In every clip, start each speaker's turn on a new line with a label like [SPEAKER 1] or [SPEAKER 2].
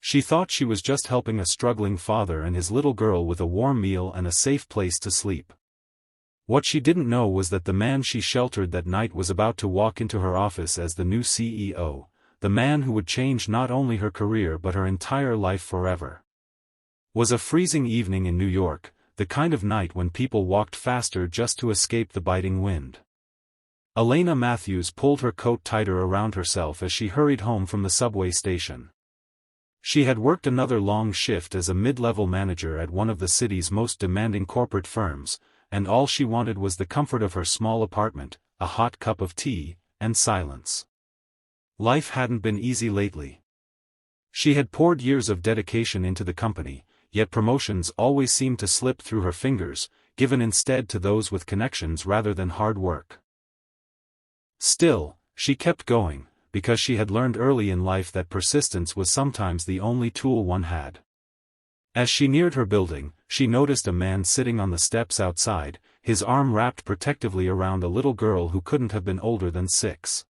[SPEAKER 1] She thought she was just helping a struggling father and his little girl with a warm meal and a safe place to sleep. What she didn't know was that the man she sheltered that night was about to walk into her office as the new CEO, the man who would change not only her career but her entire life forever. Was a freezing evening in New York, the kind of night when people walked faster just to escape the biting wind. Elena Matthews pulled her coat tighter around herself as she hurried home from the subway station. She had worked another long shift as a mid-level manager at one of the city's most demanding corporate firms, and all she wanted was the comfort of her small apartment, a hot cup of tea, and silence. Life hadn't been easy lately. She had poured years of dedication into the company, yet promotions always seemed to slip through her fingers, given instead to those with connections rather than hard work. Still, she kept going, because she had learned early in life that persistence was sometimes the only tool one had. As she neared her building, she noticed a man sitting on the steps outside, his arm wrapped protectively around a little girl who couldn't have been older than 6.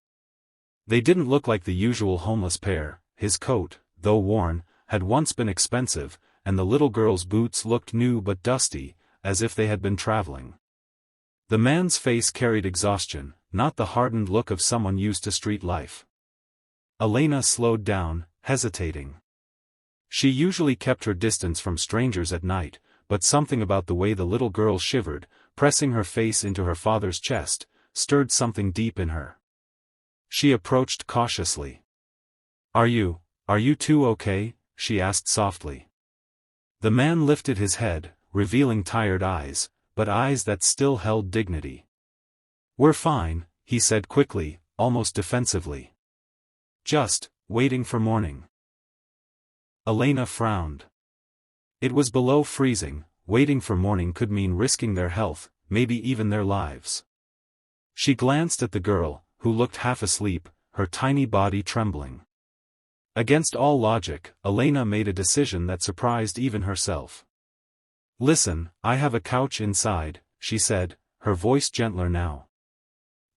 [SPEAKER 1] They didn't look like the usual homeless pair. His coat, though worn, had once been expensive, and the little girl's boots looked new but dusty, as if they had been traveling. The man's face carried exhaustion, not the hardened look of someone used to street life. Elena slowed down, hesitating. She usually kept her distance from strangers at night, but something about the way the little girl shivered, pressing her face into her father's chest, stirred something deep in her. She approached cautiously. Are you two okay?" she asked softly. The man lifted his head, revealing tired eyes, but eyes that still held dignity. "We're fine," he said quickly, almost defensively. "Just waiting for morning." Elena frowned. It was below freezing. Waiting for morning could mean risking their health, maybe even their lives. She glanced at the girl, who looked half asleep, her tiny body trembling. Against all logic, Elena made a decision that surprised even herself. "Listen, I have a couch inside," she said, her voice gentler now.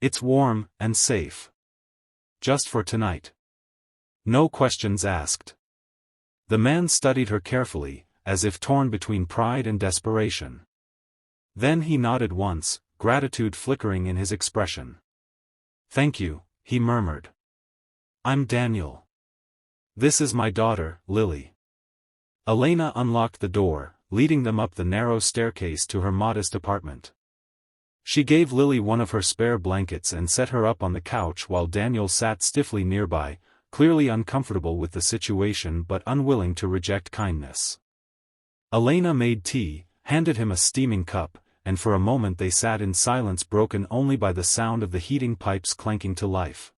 [SPEAKER 1] "It's warm and safe. Just for tonight. No questions asked." The man studied her carefully, as if torn between pride and desperation. Then he nodded once, gratitude flickering in his expression. "Thank you," he murmured. "I'm Daniel. This is my daughter, Lily." Elena unlocked the door, leading them up the narrow staircase to her modest apartment. She gave Lily one of her spare blankets and set her up on the couch while Daniel sat stiffly nearby, clearly uncomfortable with the situation but unwilling to reject kindness. Elena made tea, handed him a steaming cup, and for a moment they sat in silence broken only by the sound of the heating pipes clanking to life.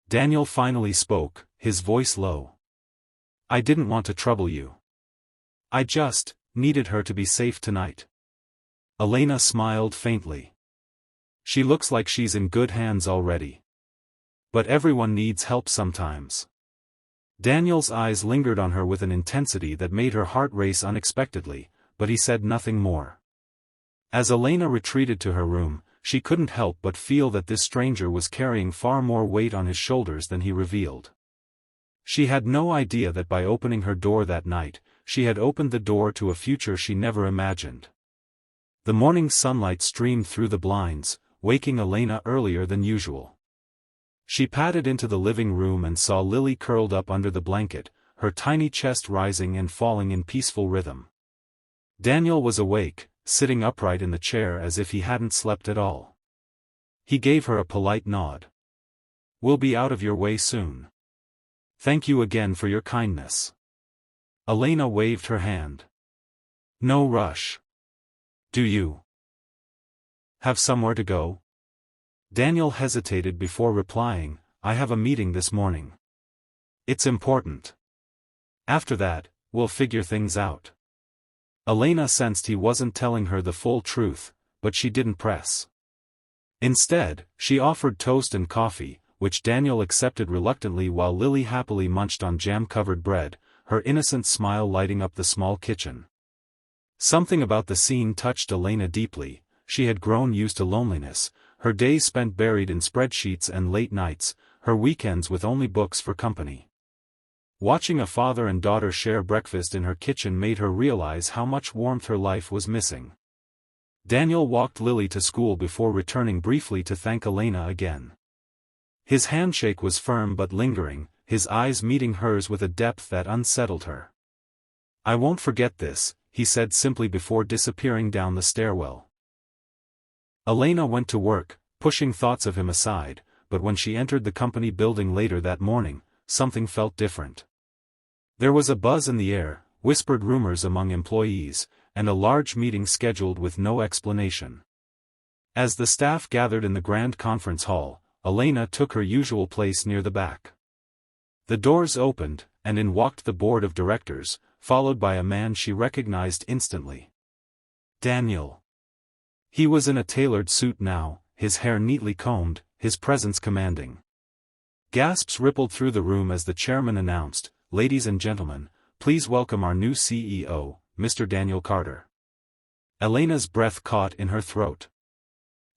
[SPEAKER 1] Daniel finally spoke, his voice low. "I didn't want to trouble you. I just needed her to be safe tonight." Elena smiled faintly. "She looks like she's in good hands already. But everyone needs help sometimes." Daniel's eyes lingered on her with an intensity that made her heart race unexpectedly, but he said nothing more. As Elena retreated to her room, she couldn't help but feel that this stranger was carrying far more weight on his shoulders than he revealed. She had no idea that by opening her door that night, she had opened the door to a future she never imagined. The morning sunlight streamed through the blinds, waking Elena earlier than usual. She padded into the living room and saw Lily curled up under the blanket, her tiny chest rising and falling in peaceful rhythm. Daniel was awake, sitting upright in the chair as if he hadn't slept at all. He gave her a polite nod. "We'll be out of your way soon. Thank you again for your kindness." Elena waved her hand. "No rush. Do you have somewhere to go?" Daniel hesitated before replying, "I have a meeting this morning. It's important. After that, we'll figure things out." Elena sensed he wasn't telling her the full truth, but she didn't press. Instead, she offered toast and coffee, which Daniel accepted reluctantly while Lily happily munched on jam-covered bread, her innocent smile lighting up the small kitchen. Something about the scene touched Elena deeply. She had grown used to loneliness, her days spent buried in spreadsheets and late nights, her weekends with only books for company. Watching a father and daughter share breakfast in her kitchen made her realize how much warmth her life was missing. Daniel walked Lily to school before returning briefly to thank Elena again. His handshake was firm but lingering, his eyes meeting hers with a depth that unsettled her. "I won't forget this," he said simply before disappearing down the stairwell. Elena went to work, pushing thoughts of him aside, but when she entered the company building later that morning, something felt different. There was a buzz in the air, whispered rumors among employees, and a large meeting scheduled with no explanation. As the staff gathered in the grand conference hall, Elena took her usual place near the back. The doors opened, and in walked the board of directors, followed by a man she recognized instantly. Daniel. He was in a tailored suit now, his hair neatly combed, his presence commanding. Gasps rippled through the room as the chairman announced, "Ladies and gentlemen, please welcome our new CEO, Mr. Daniel Carter." Elena's breath caught in her throat.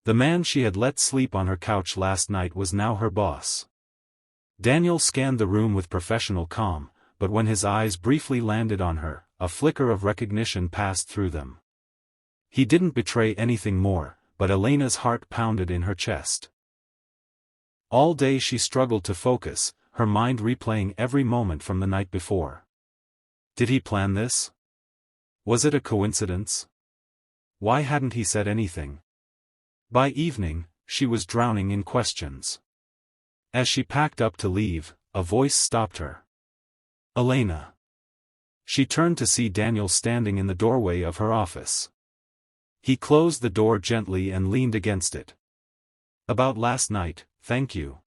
[SPEAKER 1] The man she had let sleep on her couch last night was now her boss. Daniel scanned the room with professional calm, but when his eyes briefly landed on her, a flicker of recognition passed through them. He didn't betray anything more, but Elena's heart pounded in her chest. All day she struggled to focus, her mind replaying every moment from the night before. Did he plan this? Was it a coincidence? Why hadn't he said anything? By evening, she was drowning in questions. As she packed up to leave, a voice stopped her. "Elena." She turned to see Daniel standing in the doorway of her office. He closed the door gently and leaned against it. "About last night, thank you.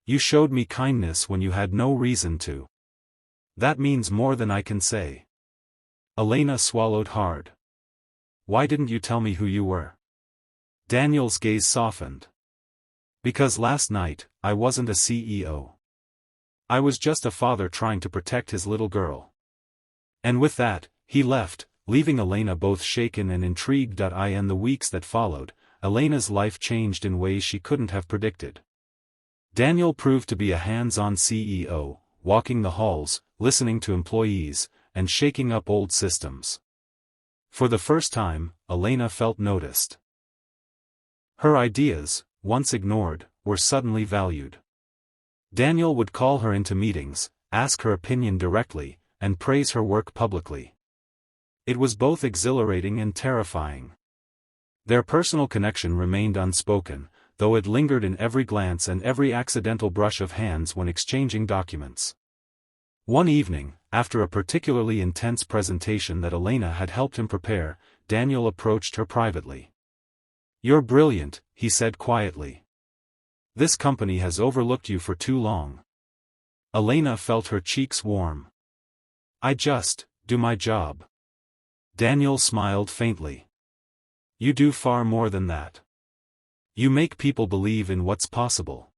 [SPEAKER 1] You showed me kindness when you had no reason to. That means more than I can say." Elena swallowed hard. "Why didn't you tell me who you were?" Daniel's gaze softened. "Because last night, I wasn't a CEO. I was just a father trying to protect his little girl." And with that, he left, leaving Elena both shaken and intrigued. In the weeks that followed, Elena's life changed in ways she couldn't have predicted. Daniel proved to be a hands-on CEO, walking the halls, listening to employees, and shaking up old systems. For the first time, Elena felt noticed. Her ideas, once ignored, were suddenly valued. Daniel would call her into meetings, ask her opinion directly, and praise her work publicly. It was both exhilarating and terrifying. Their personal connection remained unspoken, though it lingered in every glance and every accidental brush of hands when exchanging documents. One evening, after a particularly intense presentation that Elena had helped him prepare, Daniel approached her privately. "You're brilliant," he said quietly. "This company has overlooked you for too long." Elena felt her cheeks warm. "I just do my job." Daniel smiled faintly. "You do far more than that. You make people believe in what's possible."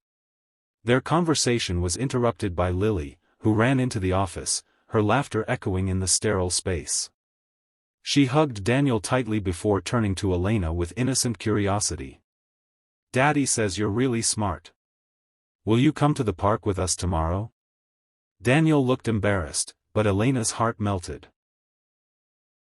[SPEAKER 1] Their conversation was interrupted by Lily, who ran into the office, her laughter echoing in the sterile space. She hugged Daniel tightly before turning to Elena with innocent curiosity. "Daddy says you're really smart. Will you come to the park with us tomorrow?" Daniel looked embarrassed, but Elena's heart melted.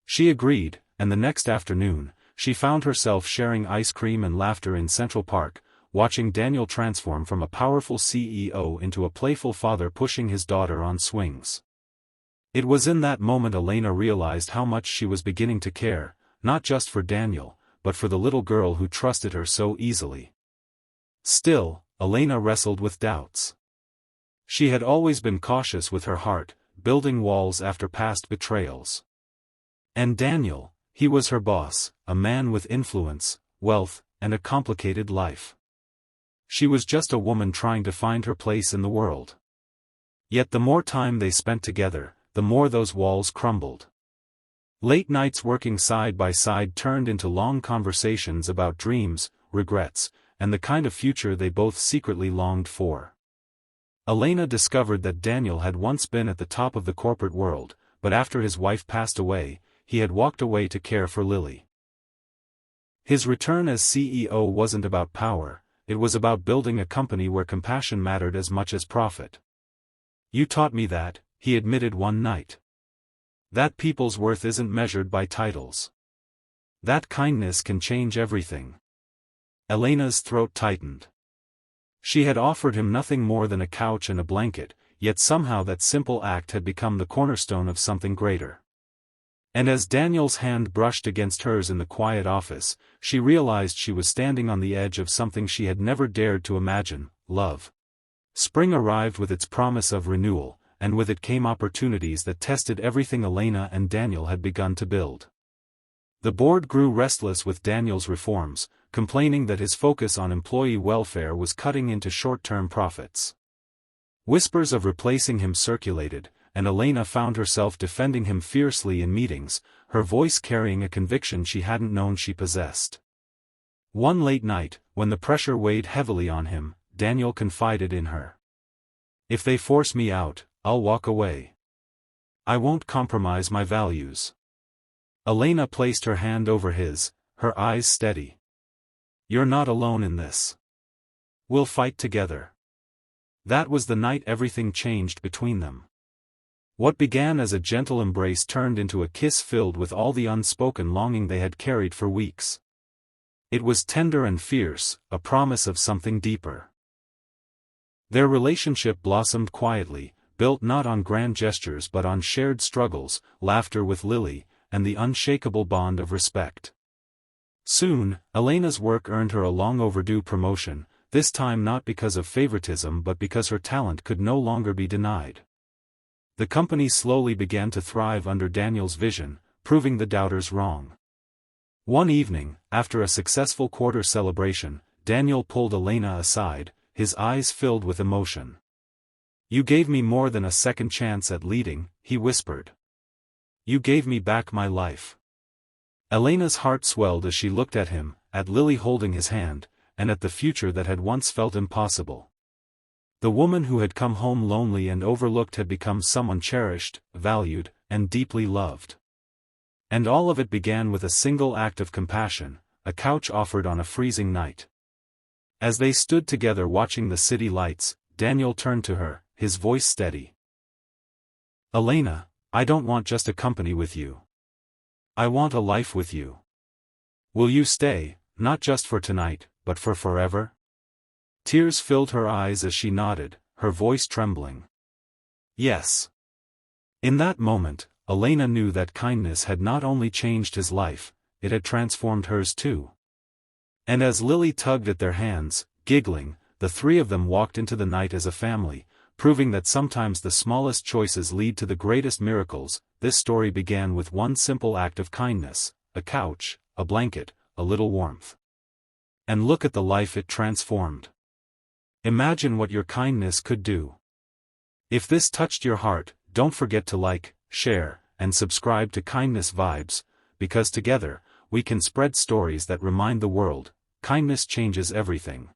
[SPEAKER 1] She agreed, and the next afternoon, she found herself sharing ice cream and laughter in Central Park, watching Daniel transform from a powerful CEO into a playful father pushing his daughter on swings. It was in that moment Elena realized how much she was beginning to care, not just for Daniel, but for the little girl who trusted her so easily. Still, Elena wrestled with doubts. She had always been cautious with her heart, building walls after past betrayals. And Daniel, he was her boss, a man with influence, wealth, and a complicated life. She was just a woman trying to find her place in the world. Yet the more time they spent together, the more those walls crumbled. Late nights working side by side turned into long conversations about dreams, regrets, and the kind of future they both secretly longed for. Elena discovered that Daniel had once been at the top of the corporate world, but after his wife passed away, he had walked away to care for Lily. His return as CEO wasn't about power, it was about building a company where compassion mattered as much as profit. "You taught me that," he admitted one night. That people's worth isn't measured by titles. That kindness can change everything. Elena's throat tightened. She had offered him nothing more than a couch and a blanket, yet somehow that simple act had become the cornerstone of something greater. And as Daniel's hand brushed against hers in the quiet office, she realized she was standing on the edge of something she had never dared to imagine: love. Spring arrived with its promise of renewal, and with it came opportunities that tested everything Elena and Daniel had begun to build. The board grew restless with Daniel's reforms, complaining that his focus on employee welfare was cutting into short-term profits. Whispers of replacing him circulated, and Elena found herself defending him fiercely in meetings, her voice carrying a conviction she hadn't known she possessed. One late night, when the pressure weighed heavily on him, Daniel confided in her. "If they force me out, I'll walk away. I won't compromise my values." Elena placed her hand over his, her eyes steady. "You're not alone in this. We'll fight together." That was the night everything changed between them. What began as a gentle embrace turned into a kiss filled with all the unspoken longing they had carried for weeks. It was tender and fierce, a promise of something deeper. Their relationship blossomed quietly, built not on grand gestures but on shared struggles, laughter with Lily, and the unshakable bond of respect. Soon, Elena's work earned her a long-overdue promotion, this time not because of favoritism but because her talent could no longer be denied. The company slowly began to thrive under Daniel's vision, proving the doubters wrong. One evening, after a successful quarter celebration, Daniel pulled Elena aside, his eyes filled with emotion. "You gave me more than a second chance at leading," he whispered. "You gave me back my life." Elena's heart swelled as she looked at him, at Lily holding his hand, and at the future that had once felt impossible. The woman who had come home lonely and overlooked had become someone cherished, valued, and deeply loved. And all of it began with a single act of compassion, a couch offered on a freezing night. As they stood together watching the city lights, Daniel turned to her, his voice steady. "Elena, I don't want just a company with you. I want a life with you. Will you stay, not just for tonight, but for forever?" Tears filled her eyes as she nodded, her voice trembling. "Yes." In that moment, Elena knew that kindness had not only changed his life, it had transformed hers too. And as Lily tugged at their hands, giggling, the three of them walked into the night as a family, proving that sometimes the smallest choices lead to the greatest miracles. This story began with one simple act of kindness: a couch, a blanket, a little warmth. And look at the life it transformed. Imagine what your kindness could do. If this touched your heart, don't forget to like, share, and subscribe to Kindness Vibes, because together, we can spread stories that remind the world, kindness changes everything.